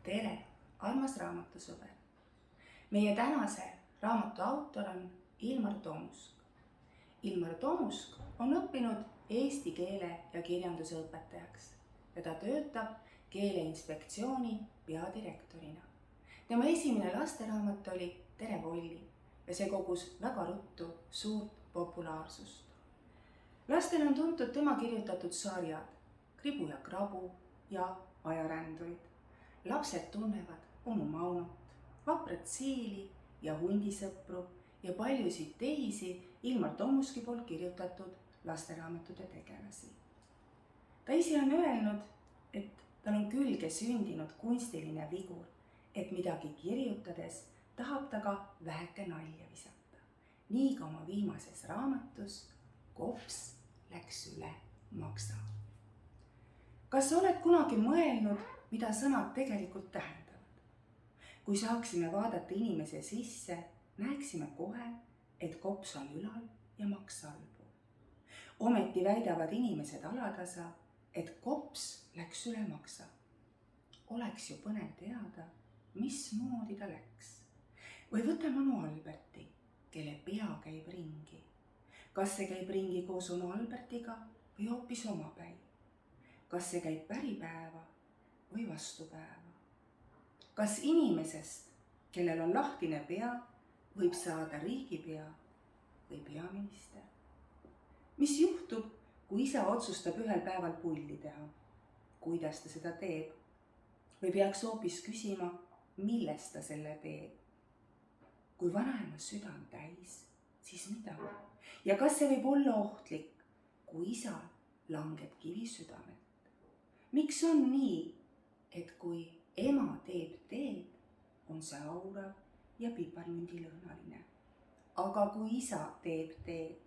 tere, armas raamatusõber! Meie tänase raamatu autor on Ilmar Tomusk. Ilmar Tomusk on õppinud eesti keele ja kirjanduse õpetajaks ja ta töötab Keeleinspektsiooni peadirektorina. Tema esimene lasteraamat oli Tere Volli ja see kogus väga ruttu suurt populaarsust. Lastele on tuntud tema kirjutatud sarjad Kribu ja Krabu ja Ajarändurid. Lapsed tunnevad onu Maunut, Vaprat Siili ja Hundisõpru ja paljusid teisi Ilmar Tomuski poolt kirjutatud lasteraamatute tegelasi. Ta ise on öelnud, et tal on külge sündinud kunstiline vigur, et midagi kirjutades tahab ta ka väheke nalja visata. Nii ka oma viimases raamatus Kops läks üle maksa. Kas oled kunagi mõelnud, mida sõnad tegelikult tähendavad? Kui saaksime vaadata inimese sisse, näeksime kohe, et kops on ülal ja maks allpool. Ometi väidavad inimesed alatasa, et kops läks üle maksa. Oleks ju põnev teada, mismoodi ta läks. Või võtame onu Alberti, kelle pea käib ringi. Kas see käib ringi koos onu Albertiga või hoopis omapäi? Kas see käib päripäeva või vastupäeva? Kas inimesest, kellel on lahtine pea, võib saada riigipea või peaminister? Mis juhtub, kui isa otsustab ühel päeval pulli teha? Kuidas ta seda teeb? Või peaks hoopis küsima, millest ta selle teeb? Kui vanaema süda on täis, siis mida? Ja kas see võib olla ohtlik, kui isal langeb kivi südamet? Miks on nii, et kui ema teeb teed, on see aurav ja piparmündilõhnaline. Aga kui isa teeb teed,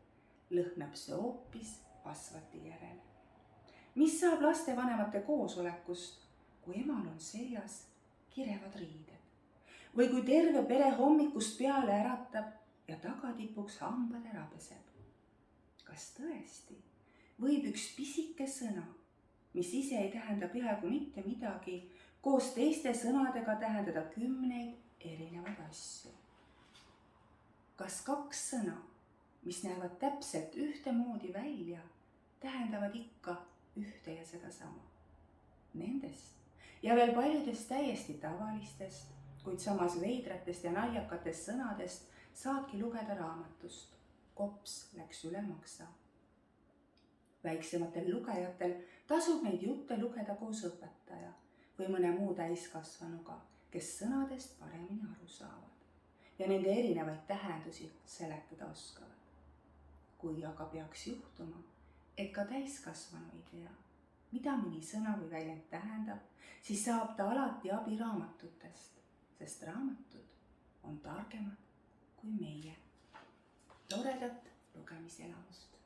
lõhnab see hoopis asfalti järele. Mis saab lastevanemate koosolekust, kui emal on seljas kirevad riided? Või kui terve pere hommikust peale äratab ja tagatipuks hambad ära peseb? Kas tõesti võib üks pisike sõna, mis ise ei tähenda peaaegu mitte midagi, koos teiste sõnadega tähendada 10 erinevaid asju? Kas 2 sõna, mis näevad täpselt ühtemoodi välja, tähendavad ikka ühte ja sedasama? Nendest ja veel paljudest täiesti tavalistest, kuid samas veidratest ja naljakatest sõnadest saadki lugeda raamatust Kops läks üle maksa. Väiksematel lugejatel tasub neid jutte lugeda koos õpetaja või mõne muu täiskasvanuga, kes sõnadest paremini aru saavad ja nende erinevaid tähendusi seletada oskavad. Kui aga peaks juhtuma, et ka täiskasvanu ei tea, mida mõni sõna või väljend tähendab, siis saab ta alati abi raamatutest, sest raamatud on targemad kui meie. Toredat lugemiselamust!